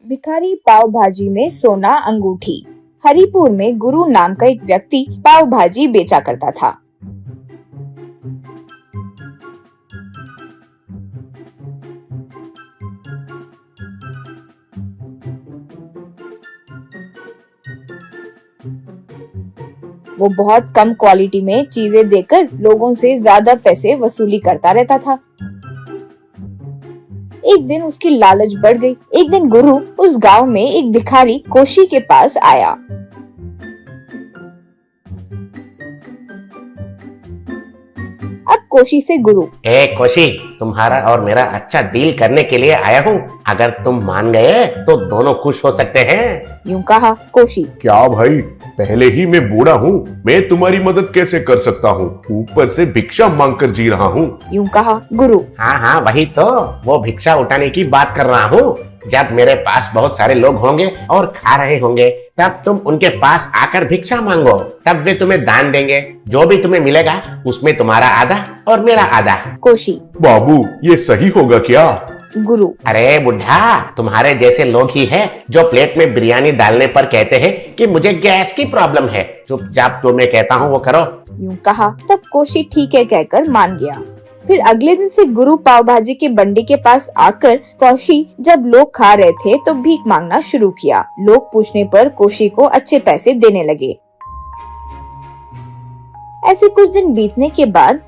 भिखारी पाव भाजी में सोना अंगूठी। हरिपुर में गुरु नाम का एक व्यक्ति पाव भाजी बेचा करता था। वो बहुत कम क्वालिटी में चीजें देकर लोगों से ज्यादा पैसे वसूली करता रहता था। एक दिन उसकी लालच बढ़ गई। एक दिन गुरु उस गांव में एक भिखारी कोशी के पास आया। अब कोशी से गुरु, ए कोशी, तुम्हारा और मेरा अच्छा डील करने के लिए आया हूँ। अगर तुम मान गए तो दोनों खुश हो सकते हैं। यूं कहा कोशी। क्या भाई, पहले ही मैं बूढ़ा हूँ, मैं तुम्हारी मदद कैसे कर सकता हूँ? ऊपर से भिक्षा मांगकर जी रहा हूँ। यूं कहा गुरु। हाँ हाँ, वही तो, वो भिक्षा उठाने की बात कर रहा हूँ। जब मेरे पास बहुत सारे लोग होंगे और खा रहे होंगे, तब तुम उनके पास आकर भिक्षा मांगो, तब वे तुम्हें दान देंगे। जो भी तुम्हें मिलेगा उसमें तुम्हारा आधा और मेरा आधा। कोशी। बाबू, ये सही होगा क्या? गुरु। अरे बुढ़ा, तुम्हारे जैसे लोग ही हैं जो प्लेट में बिरयानी डालने पर कहते हैं कि मुझे गैस की प्रॉब्लम है। चुपचाप जो मैं कहता हूँ वो करो। यूं कहा। तब कोशी ठीक है कहकर मान गया। फिर अगले दिन से गुरु पाव भाजी के बंडी के पास आकर कोशी जब लोग खा रहे थे तो भीख मांगना शुरू किया। लोग पूछने पर कोशी को अच्छे पैसे देने लगे। ऐसे कुछ दिन बीतने के बाद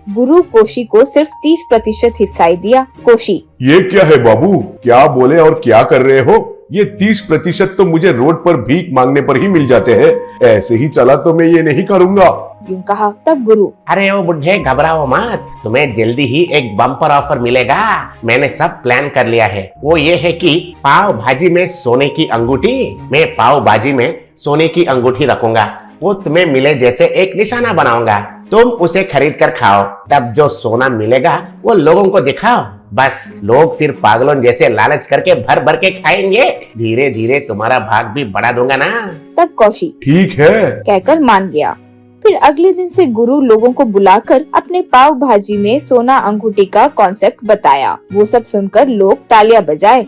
गुरु कोशी को सिर्फ 30% हिस्सा ही दिया। कोशी। ये क्या है बाबू, क्या बोले और क्या कर रहे हो? ये 30% तो मुझे रोड पर भीख मांगने पर ही मिल जाते हैं। ऐसे ही चला तो मैं ये नहीं करूँगा। यूं कहा। तब गुरु। अरे ओ बुढ़े, घबराओ मत, तुम्हें जल्दी ही एक बम्पर ऑफर मिलेगा। मैंने सब प्लान कर लिया है। वो ये है कि पाव भाजी में सोने की अंगूठी, मैं पाव भाजी में सोने की अंगूठी रखूंगा। वो तुम्हें मिले जैसे एक निशाना बनाऊंगा। तुम उसे खरीद कर खाओ, तब जो सोना मिलेगा वो लोगों को दिखाओ। बस लोग फिर पागलों जैसे लालच करके भर भर के खाएंगे। धीरे धीरे तुम्हारा भाग भी बढ़ा दूंगा ना। तब कोशी ठीक है कहकर मान गया। फिर अगले दिन से गुरु लोगों को बुलाकर अपने पाव भाजी में सोना अंगूठी का कॉन्सेप्ट बताया। वो सब सुनकर लोग तालियां बजाए।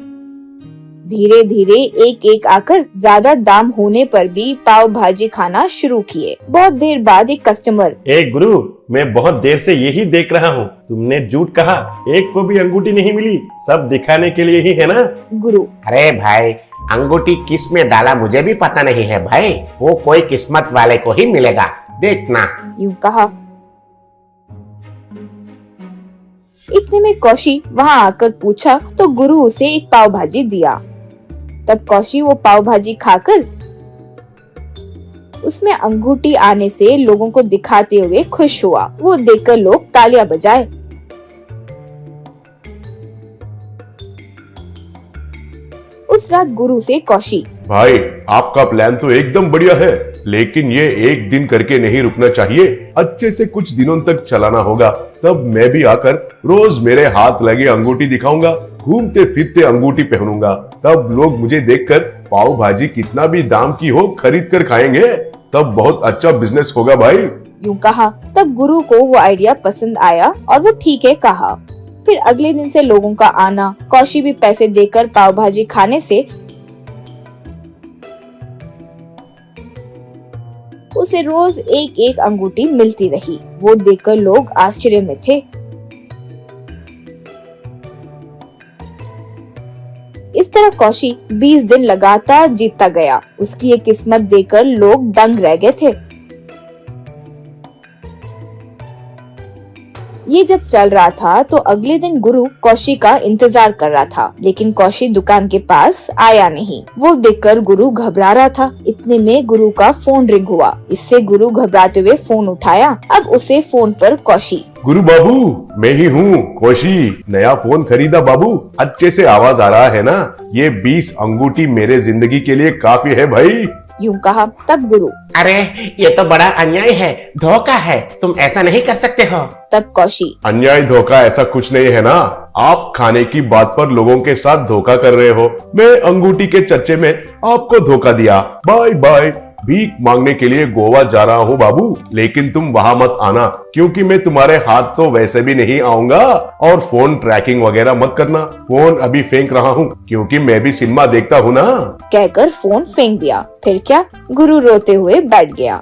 धीरे धीरे एक एक आकर ज्यादा दाम होने पर भी पाव भाजी खाना शुरू किए। बहुत देर बाद एक कस्टमर, ए गुरु, मैं बहुत देर से यही देख रहा हूँ, तुमने झूठ कहा, एक को भी अंगूठी नहीं मिली, सब दिखाने के लिए ही है ना? गुरु। अरे भाई, अंगूठी किस में डाला मुझे भी पता नहीं है भाई, वो कोई किस्मत वाले को ही मिलेगा, देखना। यूं कहा। इतने में कोशी वहाँ आकर पूछा तो गुरु उसे एक पाव भाजी दिया। तब कोशी वो पाव भाजी खाकर उसमें अंगूठी आने से लोगों को दिखाते हुए खुश हुआ। वो देखकर लोग तालियां बजाए। उस रात गुरु से कोशी, भाई, आपका प्लान तो एकदम बढ़िया है, लेकिन ये एक दिन करके नहीं रुकना चाहिए। अच्छे से कुछ दिनों तक चलाना होगा, तब मैं भी आकर रोज मेरे हाथ लगे अंगूठी दिखाऊंगा, घूमते फिरते अंगूठी पहनूंगा। तब लोग मुझे देखकर पाव भाजी कितना भी दाम की हो खरीद कर खाएंगे। तब बहुत अच्छा बिजनेस होगा भाई। यूं कहा। तब गुरु को वो आइडिया पसंद आया और वो ठीक है कहा। फिर अगले दिन से लोगों का आना, कोशी भी पैसे देकर पाव भाजी खाने से उसे रोज एक एक अंगूठी मिलती रही। वो देखकर लोग आश्चर्य में थे। इस तरह कोशी 20 दिन लगातार जीतता गया। उसकी ये किस्मत देखकर लोग दंग रह गए थे। ये जब चल रहा था तो अगले दिन गुरु कोशी का इंतजार कर रहा था, लेकिन कोशी दुकान के पास आया नहीं। वो देखकर गुरु घबरा रहा था। इतने में गुरु का फोन रिंग हुआ। इससे गुरु घबराते हुए फोन उठाया। अब उसे फोन पर कोशी, गुरु बाबू, मैं ही हूँ कोशी, नया फोन खरीदा बाबू, अच्छे से आवाज आ रहा है ना? ये 20 अंगूठी मेरे जिंदगी के लिए काफी है भाई। यूं कहा। तब गुरु, अरे ये तो बड़ा अन्याय है, धोखा है, तुम ऐसा नहीं कर सकते हो। तब कोशी, अन्याय धोखा ऐसा कुछ नहीं है ना, आप खाने की बात पर लोगों के साथ धोखा कर रहे हो। मैं अंगूठी के चर्चे में आपको धोखा दिया। Bye bye. भीख मांगने के लिए गोवा जा रहा हूँ बाबू, लेकिन तुम वहां मत आना क्योंकि मैं तुम्हारे हाथ तो वैसे भी नहीं आऊंगा। और फोन ट्रैकिंग वगैरह मत करना, फोन अभी फेंक रहा हूँ क्योंकि मैं भी सिनेमा देखता हूँ ना। कहकर फोन फेंक दिया। फिर क्या, गुरु रोते हुए बैठ गया।